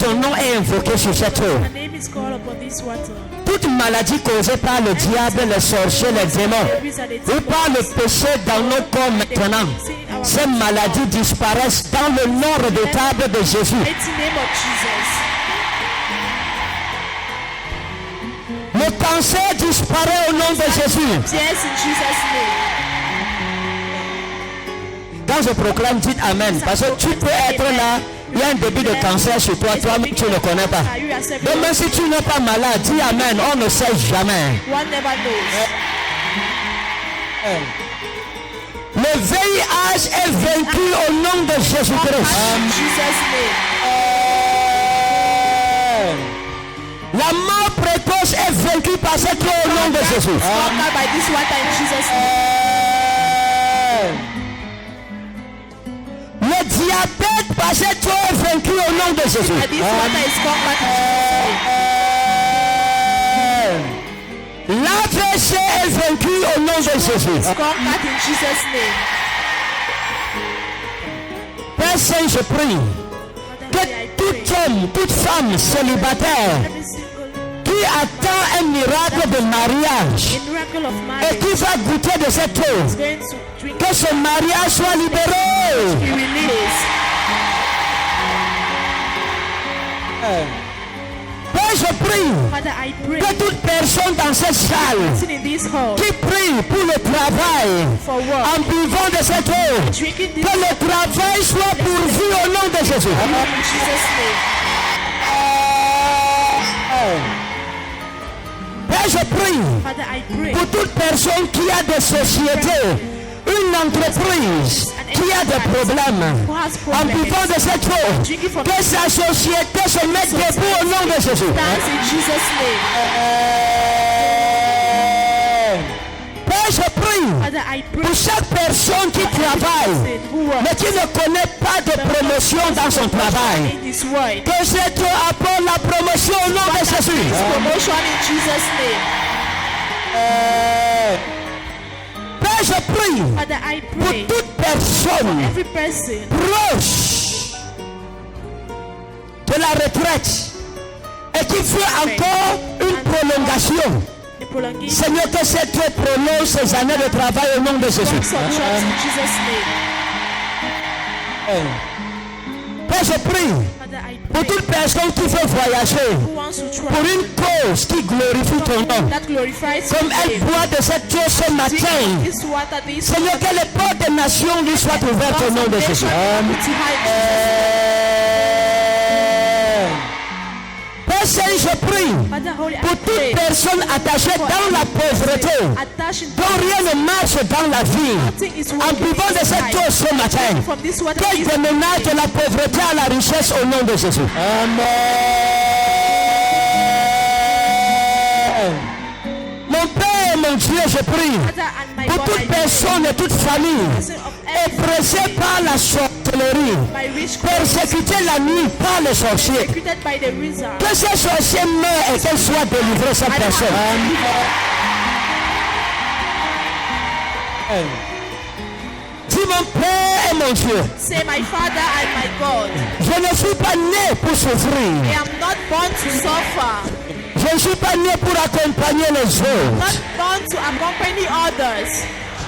ton nom est invoqué sur cette eau. Your name is called upon this water. Toute maladie causée par le diable, les sorciers, les démons, ou par le péché dans nos corps maintenant, ces maladies disparaissent dans le nom redoutable de Jésus. Mighty name of Jesus. Le cancer disparaît au nom de Jésus. Yes, in Jesus' name. Quand je proclame, dites Amen. Parce que tu peux être là, il y a un début de cancer sur toi, toi-même tu ne connais pas. Donc même si tu n'es pas malade, dis Amen, on ne sait jamais. One never knows. Le VIH est vaincu au nom de Jésus-Christ. In Jesus' name. La mort précoce est vaincue par cette eau au nom de Jésus. Conquered by this water in Jesus' name. Le diabète par cette eau est vaincu au nom de Jésus. And this water is conquered in Jesus' name. L'AVC est vaincu au nom de Jésus. It's conquered in Jesus' name. Père Saint, je prie que tout homme, toute femme célibataire qui attend un miracle de mariage A miracle of et marriage qui va goûter de cette eau, is going to drink que ce mariage soit libéré. be released. Père, je prie Father, I pray que toute personne dans cette salle sitting in this hall qui prie pour le travail for work, en buvant de cette eau, drinking this que le travail soit pourvu au nom de Jésus. in Jesus' name. Père, je prie Father, I pray pour toute personne qui a des sociétés, une entreprise qui a des problèmes, who has en problems. buvant de cette eau, Drinking from que sa société se mette debout au nom de Jésus. dance in Jesus' name. Père, je prie Father, I pray pour chaque personne qui travaille, who works mais qui ne connaît pas de promotion dans son travail, in this world. que cette eau apporte la promotion au nom de Jésus. Promotion in Jesus' name. Père, je prie Father, I pour pray toute personne every person proche de la retraite et qui veut encore une prolongation. the prolongation Seigneur, que cette eau prolonge ses années de travail au nom de Jésus. of trust in Jesus' name. Père, je prie Father, I pour pray toute personne qui veut voyager who wants to pour try une cause qui glorifie ton nom. that glorifies your Comme elle name. boit de cette eau ce matin, This water, this Seigneur, que les portes des nations lui soient ouvertes au nom de Jésus. Père Saint, je prie Father, holy, I pour toute pray personne attachée dans la pauvreté, attaching dont rien ne marche dans la vie, nothing is en working buvant de cette eau ce matin, from this water. qu'elle déménage de la pauvreté à la richesse au nom de Jésus. Mon Père, mon Dieu, je prie Father, and my pour God, toute I pray personne et toute famille person of every oppressée par la sorcellerie, by witchcraft, persécutée la nuit par les sorciers, executed by the wizard. que ces sorciers meurent et qu'elle soit délivrée, cette personne. Dis mon Père et mon Dieu, Say, my Father and my God, je ne suis pas né pour I souffrir. am not born to suffer, Je ne suis pas né pour accompagner les autres, not born to accompany others,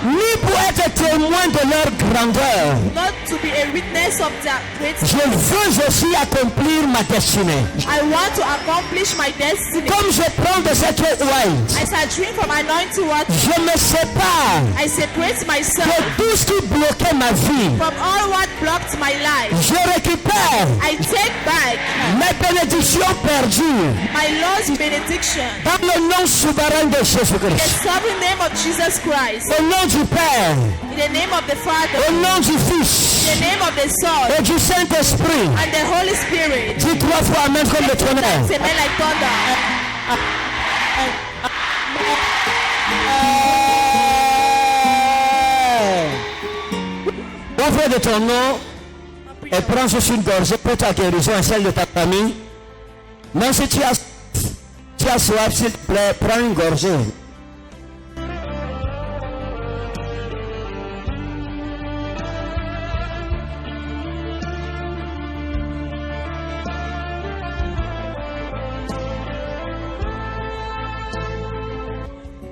ni pour être témoin de leur grandeur. not to be a witness of their greatness. Je veux aussi accomplir ma destinée. I want to accomplish my destiny. Comme je prends de cette eau white, As I drink from anointing water, je me sépare I separate myself de tout ce qui bloquait ma vie. from all what blocked my life. Je récupère I take back mes bénédictions perdues my lost benediction. dans le nom souverain de In the Jésus-Christ. sovereign name of Jesus Christ. Au nom du Père, In the name of the Father. au nom du In Fils the name of the Son. et du Saint-Esprit. And the Holy Spirit. Dis 3 fois Amen comme le tonnerre. Say amen like thunder. Offre de ton nom et prends juste une gorgée pour ta guérison et celle de ta famille. Même si tu as soif, s'il te plaît, prends une gorgée.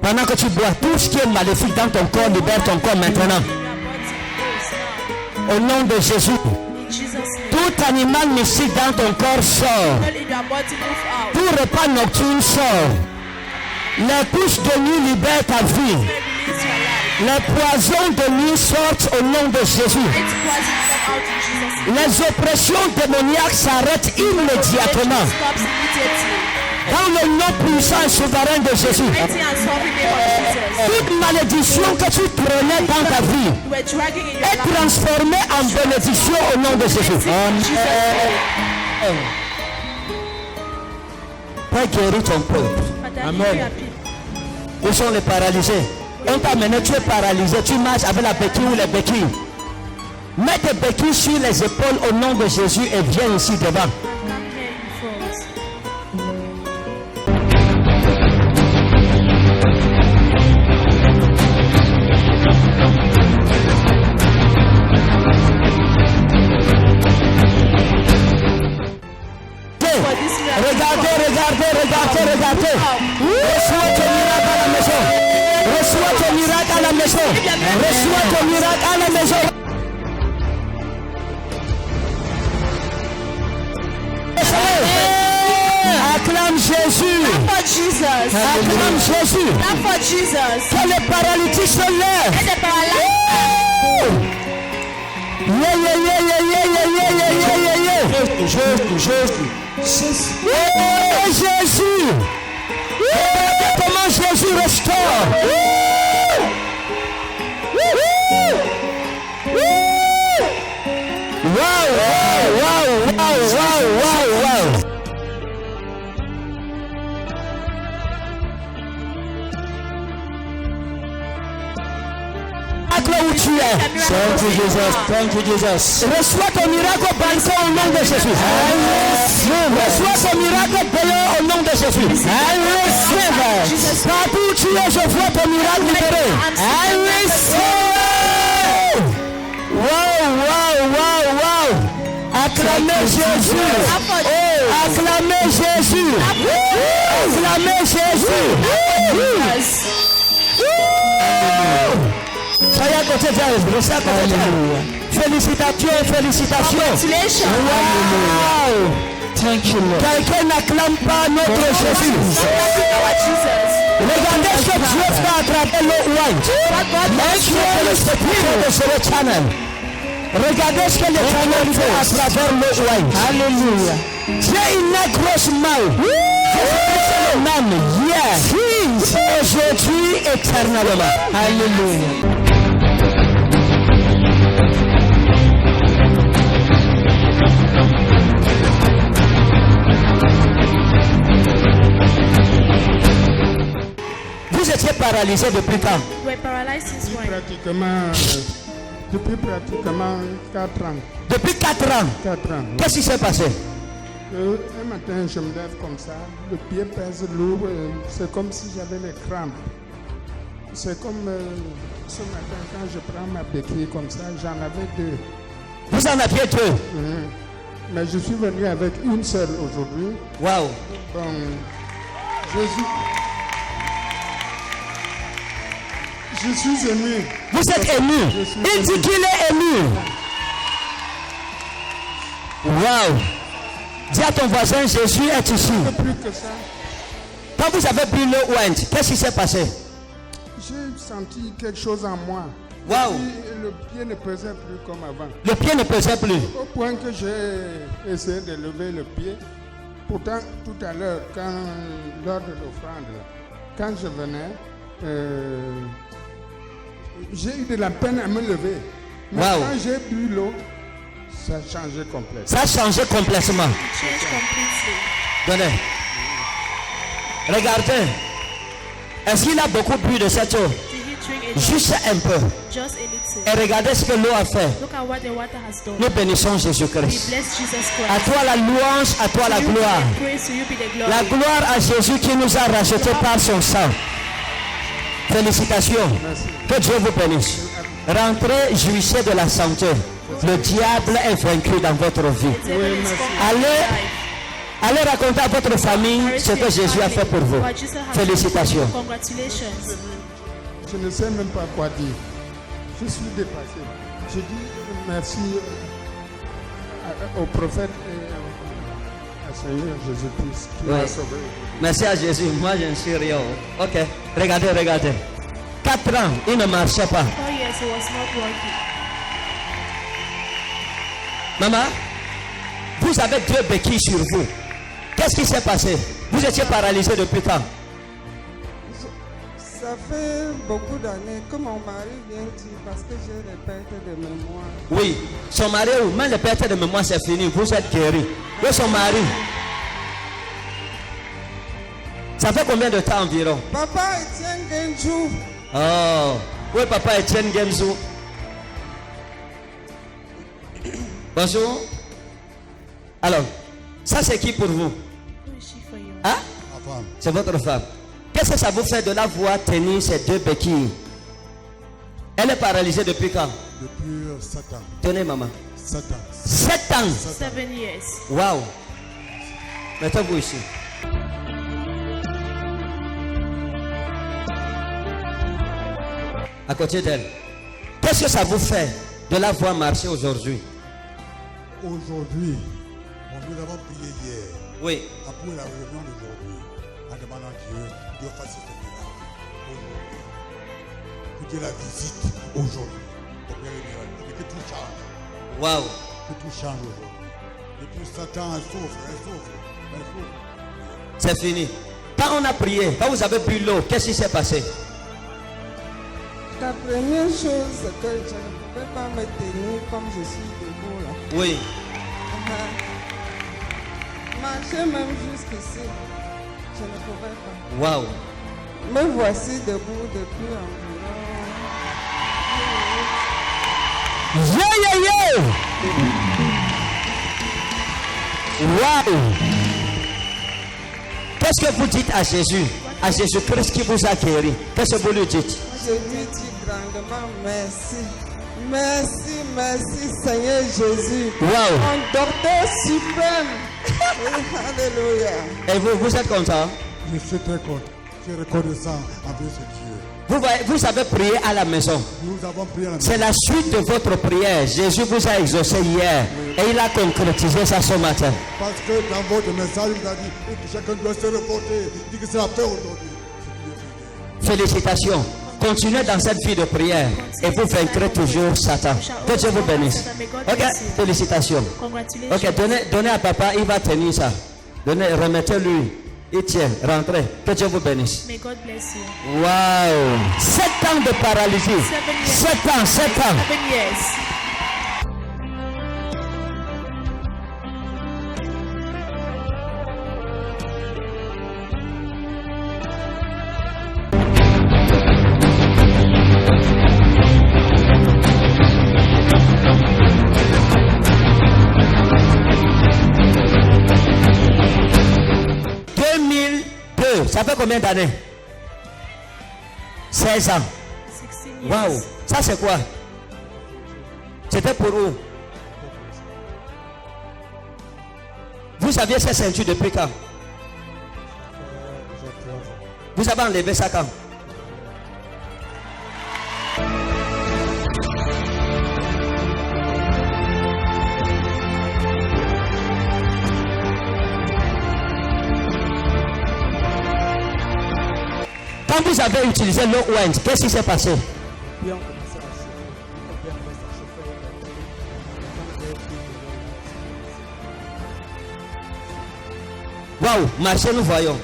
Pendant que tu bois, tout ce qui est maléfique dans ton corps, libère ton corps maintenant. Au nom de Jésus. In Jesus' name. Tout animal mystique dans ton corps sort. Let your body move out. Tout repas nocturne sort. Les couches de nuit libèrent ta vie. Release your life. Les poisons de nuit sortent au nom de Jésus. Let poison come out in Jesus' name. Les oppressions démoniaques s'arrêtent immédiatement. Stops immediately. Dans le nom puissant et souverain de Jésus. Mighty and sovereign name of Jesus. Toute malédiction que tu prenais dans ta vie You were dragging in your est life. transformée en bénédiction au nom de Jésus. In Jesus' name. Père, guéris ton peuple. Father, Amen. heal your people. Où sont les paralysés? On t'a amené, tu es paralysé, tu marches avec la béquille ou les béquilles. Mets tes béquilles sur les épaules au nom de Jésus et viens ici devant. Come here in front. Regardez. Reçois ton miracle à la maison. Reçois ton miracle à la maison. Reçois ton miracle à la maison. Acclame Jésus. For Jesus. Acclame Jésus. Clap for Jesus. Que les paralytiques se lèvent. Let the paralyzed. Jésus. Comment Jésus restaure. Wow. Où tu es. Thank you, Jesus. Reçois ton miracle au balcon au nom de Jésus. Reçois ton miracle dehors au nom de Jésus. Partout où tu es, je vois ton miracle libéré. Wow. Acclamez Jésus. Acclamez Jésus. Acclamez Jésus. Soyez à côté de Félicitations. Congratulations. Wow. Thank you, Lord. Quelqu'un n'acclame pas notre Jésus. Our Jesus. Regardez ce que Dieu fait à travers le white. De ce channel. Regardez ce que l'Éternel fait à travers le white. Alléluia. J'ai une grosse main. Même hier, aujourd'hui, éternellement. Alléluia. Vous étiez paralysé depuis quand? You were paralyzed since when? Depuis pratiquement 4 ans. Depuis 4 ans. 4 ans. Qu'est-ce qui s'est passé? Un matin, je me lève comme ça, le pied pèse lourd, c'est comme si j'avais les crampes. C'est comme ce matin, quand je prends ma béquille comme ça, j'en avais 2. Vous en aviez 2? Mais je suis venu avec une seule aujourd'hui. Wow. Bon, je suis ému. Vous êtes ému. Il dit qu'il est ému. Wow. Dis à ton voisin, Jésus est ici. Plus que ça. Quand vous avez pris le oint, qu'est-ce qui s'est passé? J'ai senti quelque chose en moi. Wow. Le pied ne pesait plus comme avant. Le pied ne pesait plus. Au point que j'ai essayé de lever le pied. Pourtant, tout à l'heure, lors de l'offrande, quand je venais, j'ai eu de la peine à me lever. Mais quand j'ai bu l'eau, ça a changé complètement. Ça a changé complètement. Change completely. Donnez. Regardez. Est-ce qu'il a beaucoup bu de cette eau? Did he drink it? Juste un peu. Just a little. Et regardez ce que l'eau a fait. Look at what the water has done. Nous bénissons We Jésus-Christ. bless Jesus À Christ. toi la louange, à toi la To you be gloire. the praise, to you be the glory. La gloire à Jésus qui nous a rachetés par son sang. Félicitations. Merci. Que Dieu vous bénisse. Rentrez, jouissez de la santé. Le diable est vaincu dans votre vie. The devil is conquered in Allez, your life. Allez raconter à votre famille ce que Jésus a fait pour vous. What Jesus has Félicitations. done for you. Congratulations. Je ne sais même pas quoi dire. Je suis dépassé. Je dis merci au prophète et au Seigneur Jésus-Christ qui Ouais. m'a sauvé. Merci à Jésus. Moi, je ne suis rien. Ok. Regardez, regardez. 4 ans, il ne marchait pas. 4 years it was not working. Maman, vous avez 2 béquilles sur vous. Qu'est-ce qui s'est passé? Vous étiez paralysé depuis quand? Ça fait beaucoup d'années que mon mari vient dire parce que j'ai des pertes de mémoire. Oui. Son mari, même les pertes de mémoire, c'est fini. Vous êtes guéri. Et son mari? Ça fait combien de temps environ? Papa Etienne Genjou, Oh, oui, papa Etienne Gemzou. Bonjour. Alors, ça c'est qui pour vous? Who is she for you? Hein? Ma femme, C'est votre femme. Qu'est-ce que ça vous fait de la voir tenir ces 2 béquilles? Elle est paralysée depuis quand? depuis 7 ans. Tenez, maman. 7 ans. 7 ans. 7 years. Waouh. Mettez-vous ici. À côté d'elle. Qu'est-ce que ça vous fait de la voir marcher aujourd'hui? Aujourd'hui, nous avons prié hier. Oui. Après la réunion d'aujourd'hui, en demandant à Dieu de faire ce miracle aujourd'hui. Que Dieu la visite aujourd'hui. Pour faire le miracle. Et que tout change. Waouh. Que tout change aujourd'hui. Depuis 7 ans, elle souffre, elle souffre, elle souffre. C'est fini. Quand on a prié, quand vous avez bu l'eau, qu'est-ce qui s'est passé? la première chose c'est que je ne pouvais pas me tenir comme je suis debout là. Oui. Marcher même jusqu'ici, je ne pouvais pas. Waouh. Me voici debout depuis environ. Yeah, yeah, yeah. Waouh. Qu'est-ce que vous dites à Jésus? À Jésus-Christ qui vous a guéri. Qu'est-ce que vous lui dites? Je lui dis grandement merci. Merci, merci Seigneur Jésus. Waouh. Mon docteur suprême. Alléluia. Et vous, vous êtes content? Je suis très content. Je suis reconnaissant envers ce Dieu. Vous, vous avez prié à la maison. Nous avons prié à la C'est la suite de votre prière. Jésus vous a exaucé hier. Et il a concrétisé ça ce matin. Parce que dans votre message, vous avez dit que chacun doit se reporter. Il dit que c'est la paix aujourd'hui. Félicitations. Continuez dans cette vie de prière. Et vous vaincrez toujours Satan. Que Dieu vous bénisse. Ok, félicitations. Congratulations. Ok, donnez à papa, il va tenir ça. Donnez, remettez-lui. Il tient, rentrez. Que Dieu vous bénisse. May God bless you. Waouh. 7 ans de paralysie. 7 ans, 7 ans. 7 years. Ça fait combien d'années? 16 ans. 16 years. Waouh. Ça c'est quoi? C'était pour où? Vous aviez cette ceinture depuis quand? Vous avez enlevé ça quand? Quand vous avez utilisé l'eau oint, qu'est-ce qui s'est passé? Waouh, marchez, nous voyons.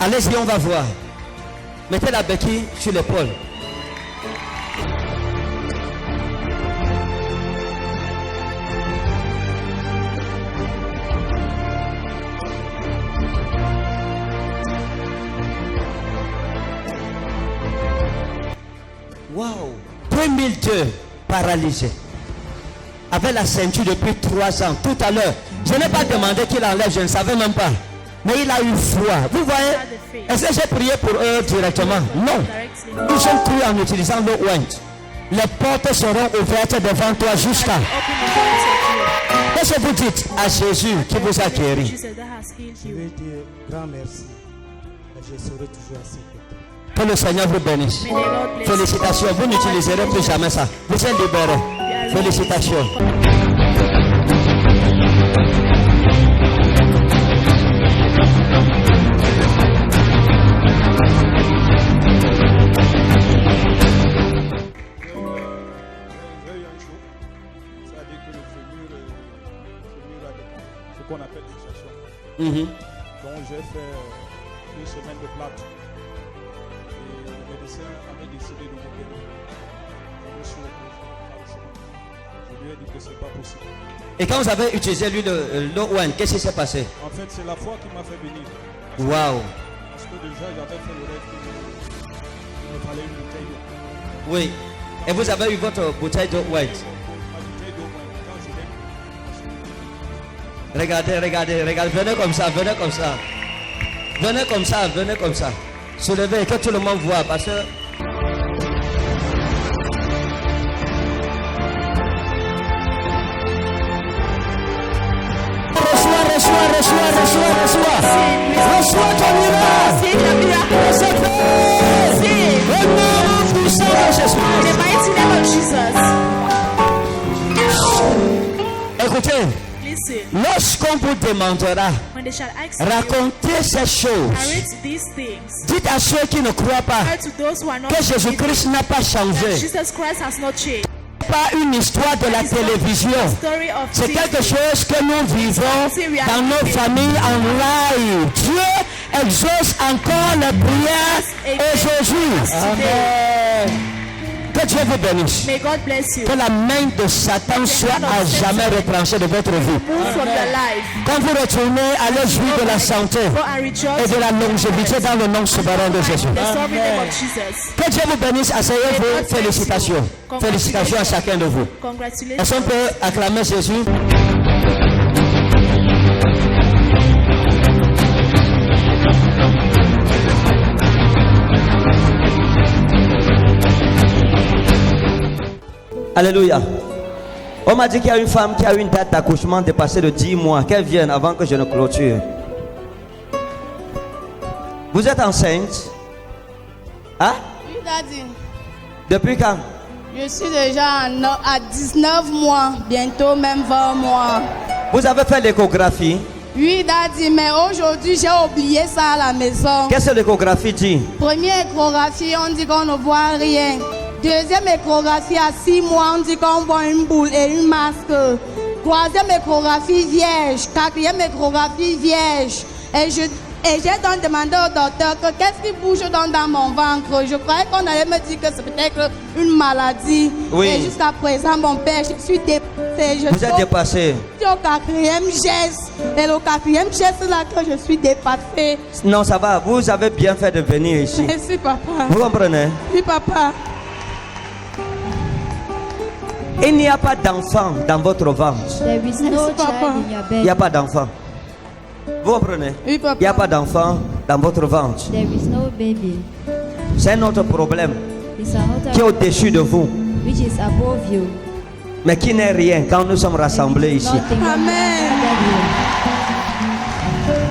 Allez-y, on va voir. Mettez la béquille sur l'épaule. Waouh, 2002, paralysé. Avec la ceinture depuis 3 ans. Tout à l'heure, je n'ai pas demandé qu'il enlève, je ne savais même pas. Mais il a eu froid. Vous voyez? Est-ce que j'ai prié pour eux directement? Non. Ils ont cru en utilisant l'eau oint. Les portes seront ouvertes devant toi jusqu'à. Open the doors of you. Qu'est-ce que vous dites à Jésus qui vous a guéri? Jesus that has healed Je you. vais dire grand merci. Et je serai toujours à ses côtés. Que le Seigneur vous bénisse. May the Lord bless you. Félicitations. Vous n'utiliserez plus jamais ça. Vous êtes libérés. Félicitations. J'ai eu un show, c'est-à-dire que le fémur a décalé, ce qu'on appelle l'insertion. Donc j'ai fait une semaine de plâtre. Et le médecin avait décidé de m'opérer. Je me suis opéré. Je lui ai dit que ce n'est pas possible. Et quand vous avez utilisé l'huile de l'Owen, qu'est-ce qui s'est passé? En fait, c'est la foi qui m'a fait venir. Waouh. Parce que déjà, j'avais fait le rêve qu'il me fallait une bouteille d'eau. Oui. Et vous avez eu votre bouteille d'Owen. Ma bouteille d'eau, quand je l'ai Regardez, regardez, regardez. Venez comme ça, venez comme ça. Venez comme ça, venez comme ça. Soulevez, que tout le monde voit. Parce que... Reçois ton miracle. Au nom puissant de Jésus. In the mighty name of Jesus. Écoutez, Listen. lorsqu'on vous demandera, When they shall ask you, racontez ces choses. narrate these things. Dites à ceux qui ne croient pas Tell to those who are not que Jésus-Christ n'a pas that changé. Jesus Christ has not changed. Pas une histoire de la télévision. Story of C'est quelque Jesus. chose que nous vivons dans nos familles en live. Dieu exauce encore les prières aujourd'hui. Today. Que Dieu vous bénisse. May God bless you. Que la main de Satan soit à jamais retranchée de votre vie. Move from your life. Quand vous retournez, allez jouir de la santé Go and et rejoice. de la longévité dans le nom souverain de Jésus. In the sovereign name of Jesus. Que Dieu vous bénisse. Asseyez-vous. Félicitations. Félicitations à chacun de vous. Congratulations. Est-ce qu'on peut acclamer Jésus? Alléluia. On m'a dit qu'il y a une femme qui a une date d'accouchement dépassée de 10 mois. Qu'elle vienne avant que je ne clôture. Vous êtes enceinte? Hein? Oui, Daddy. Depuis quand? Je suis déjà à 19 mois, bientôt même 20 mois. Vous avez fait l'échographie? Oui, Daddy, mais aujourd'hui, j'ai oublié ça à la maison. Qu'est-ce que l'échographie dit? Première échographie, on dit qu'on ne voit rien. Deuxième échographie, à 6 mois, on dit qu'on voit une boule et une masque. Troisième échographie, vierge. Quatrième échographie, vierge. Et j'ai donc demandé au docteur que qu'est-ce qui bouge dans mon ventre. Je croyais qu'on allait me dire que c'est peut-être une maladie. Oui. Et jusqu'à présent, mon père, je suis dépassée. Vous êtes dépassé? Je suis au quatrième geste. Et le quatrième geste là que je suis dépassée. Non, ça va. Vous avez bien fait de venir ici. Merci, papa. Vous comprenez? Oui, papa. Il n'y a pas d'enfant dans votre ventre. There is no Yes, Papa. child in your Il n'y belly. a pas d'enfant. Vous comprenez? Oui, papa. Il n'y a pas d'enfant dans votre ventre. There is no baby. C'est un autre problème It's another qui est au-dessus de vous, which is above you. mais qui n'est rien quand nous sommes rassemblés ici. Nothing Amen.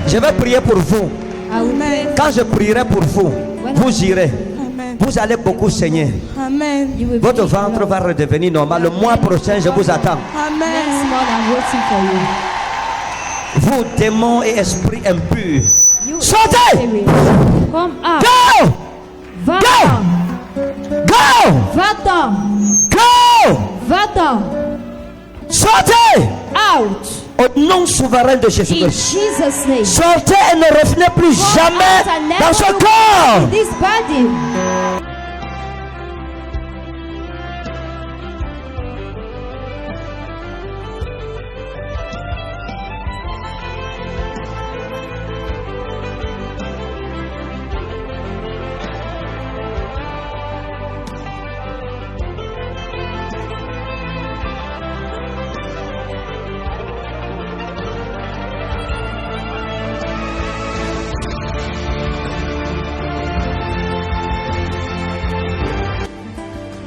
Je vais prier pour vous. I will pray. Quand je prierai pour vous, vous irez. Amen. Vous allez beaucoup saigner. Amen. You will Votre be ventre well. va redevenir normal. Le mois prochain, je vous attends. Next Amen. month I'm waiting for you. Vous, démons et esprits impurs, You sortez! spirit, come out. Go! Va-t'en. Go! Va-t'en. Go! Va-t'en. Sortez! Out. Au nom souverain de In Jésus-Christ. Jesus' name. Sortez et ne revenez plus Go jamais out and dans ce never corps. in this body.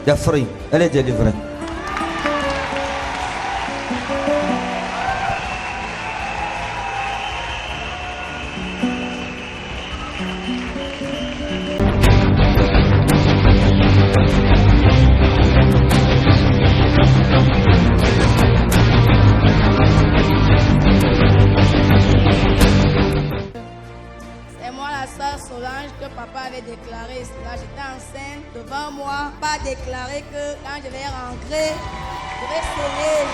Tu es free. Elle est délivrée. C'est moi la sœur Solange que papa avait déclaré cela. J'étais enceinte devant moi, pas déclaré que quand je vais rentrer, je vais sceller.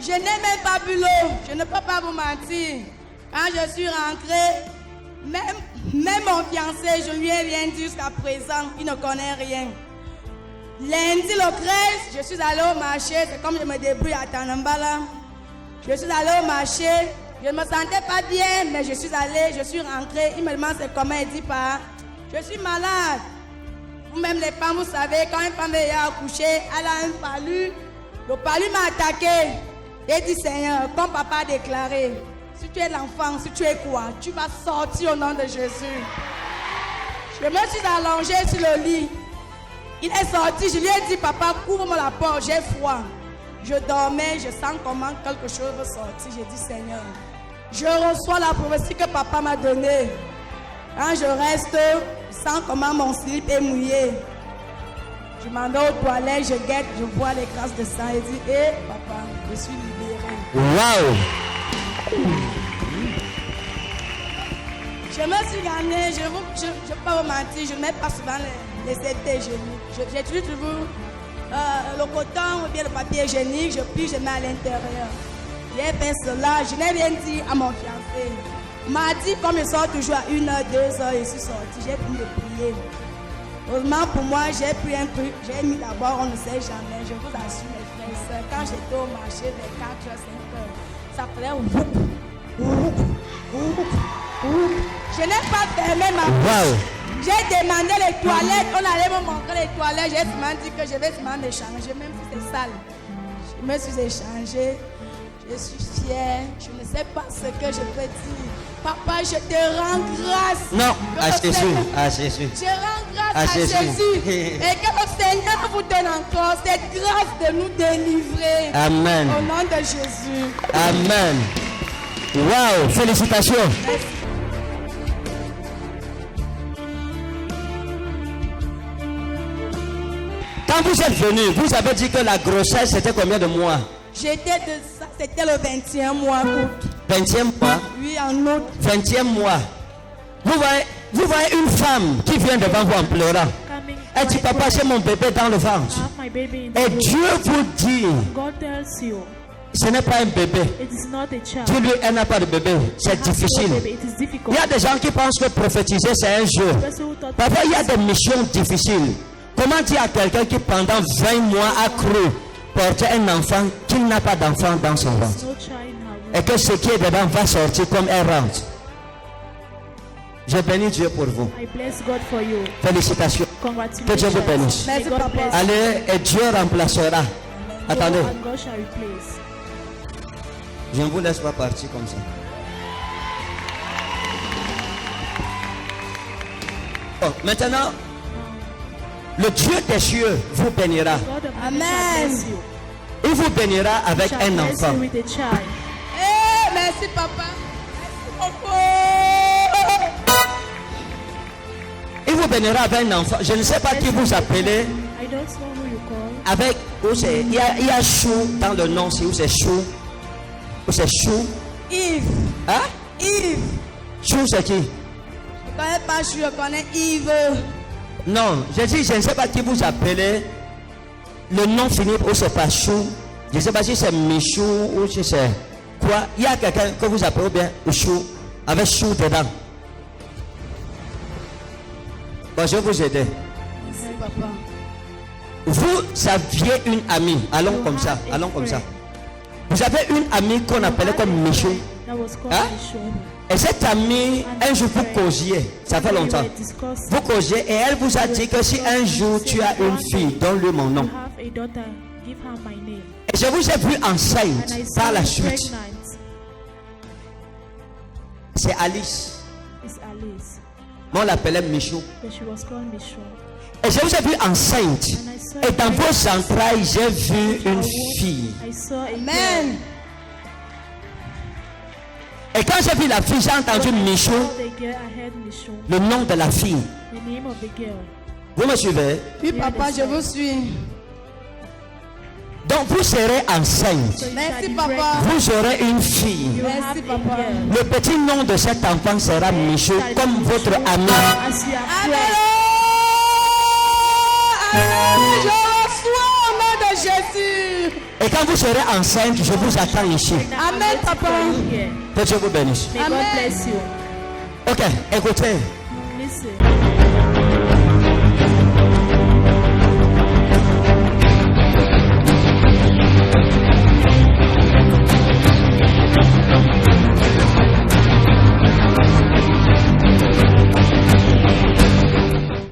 Je n'ai même pas bu l'eau, je ne peux pas vous mentir. Quand je suis rentrée, même mon fiancé, je lui ai rien dit jusqu'à présent, il ne connaît rien. Lundi le 13, je suis allée au marché, c'est comme je me débrouille à Tanambala. Je suis allée au marché, je ne me sentais pas bien, mais je suis allée, je suis rentrée. Il me demande c'est comment, il dit pas, je suis malade. Vous-même les femmes, vous savez, quand une femme est accouchée, elle a un palu. Le palu m'a attaqué. J'ai dit Seigneur, comme papa a déclaré, si tu es l'enfant, si tu es quoi, tu vas sortir au nom de Jésus. Je me suis allongée sur le lit. Il est sorti, je lui ai dit papa, couvre-moi la porte, j'ai froid. Je dormais, je sens comment quelque chose veut sortir. J'ai dit Seigneur, je reçois la prophétie que papa m'a donnée. Quand je reste, je sens comment mon slip est mouillé. Je m'en vais aux toilettes, je guette, je vois les traces de sang et dis, hé papa, je suis libérée. Waouh! Je me suis gagnée, je ne vais pas vous mentir, je ne mets pas souvent les épées géniques. J'ai toujours le coton ou bien le papier hygiénique, je plie, je mets à l'intérieur. J'ai fait cela, je n'ai rien dit à mon fiancé. Il m'a dit, comme je sors toujours à 1h, 2h, je suis sortie, j'ai fini de prier. Heureusement pour moi, j'ai pris un truc, j'ai mis d'abord, on ne sait jamais, je vous assure les frères et sœurs, quand j'étais au marché vers 4h, 5h, ça faisait je n'ai pas fermé ma bouche. J'ai demandé les toilettes, on allait me montrer les toilettes, j'ai seulement dit que je vais seulement m'échanger, même si c'est sale. Je me suis échangée, je suis fière, je ne sais pas ce que je peux dire. Papa, je te rends grâce. Non, à Jésus, à Jésus. Je rends grâce à Jésus. Et que le Seigneur vous donne encore cette grâce de nous délivrer. Amen. Au nom de Jésus. Amen. Waouh, félicitations. Merci. Quand vous êtes venu, vous avez dit que la grossesse c'était combien de mois? C'était le 21 mois août. 20e mois? Oui, en août. 20e mois. Vous voyez une femme qui vient devant vous en pleurant. Elle dit, papa, j'ai mon bébé dans le ventre. Et Dieu vous dit, ce n'est pas un bébé. Dieu lui, elle n'a pas de bébé. C'est difficile. Il y a des gens qui pensent que prophétiser, c'est un jeu. Parfois, il y a des missions difficiles. Comment dire à quelqu'un qui pendant 20 mois a cru porter un enfant qu'il n'a pas d'enfant dans son ventre et que ce qui est dedans va sortir comme elle rentre? Je bénis Dieu pour vous. Félicitations. Que Dieu vous bénisse. Merci, papa. Allez, et Dieu remplacera. Attendez. Je ne vous laisse pas partir comme ça. Oh, maintenant, le Dieu des cieux vous bénira. Amen. Il vous bénira avec un enfant. Merci, papa. Merci beaucoup. Il vous bénira avec un enfant. Je ne sais pas qui vous appelez. Avec, il y a Chou dans le nom, où c'est Chou. Où c'est Chou? Yves. Hein? Yves. Chou, c'est qui? Je ne connais pas Chou, je connais Yves. Non, je dis, je ne sais pas qui vous appelez. Le nom finit où c'est pas Chou. Je ne sais pas si c'est Michou ou si c'est quoi. Il y a quelqu'un que vous appelez bien Chou, avec Chou dedans. Bon, je vais vous aider. Merci, papa. Vous aviez une amie. Allons comme ça. Allons comme ça. Vous avez une amie qu'on appelait comme Michou. Hein? Et cette amie, un jour vous causiez, ça fait longtemps. Vous causiez et elle vous a dit que si un jour tu as une fille, donne-lui mon nom. Je vous ai vu enceinte And I par saw la you suite. pregnant. C'est Alice. It's Alice. Mais on l'appelait Michou. But she was called Michelle. Et je vous ai vu enceinte. And I saw Et dans you vos entrailles, j'ai vu une pregnant. fille. I saw a Amen. Et quand j'ai vu la fille, j'ai entendu Michou, The girl, I heard Michelle. le nom de la fille. The name of the girl. Vous me suivez? Oui, papa, je vous suis. Donc vous serez enceinte. So you Merci, shall be papa. pregnant. Vous aurez une fille. You Merci, have a papa. girl. Le petit nom de cet enfant sera Michou, comme votre ami. As you are Amen. praying. Amen. Je reçois au nom de Jésus. Et quand vous serez enceinte, je vous attends ici. Amen, papa. Here. Que Dieu vous bénisse. May God Amen. bless you. Ok, écoutez. Listen.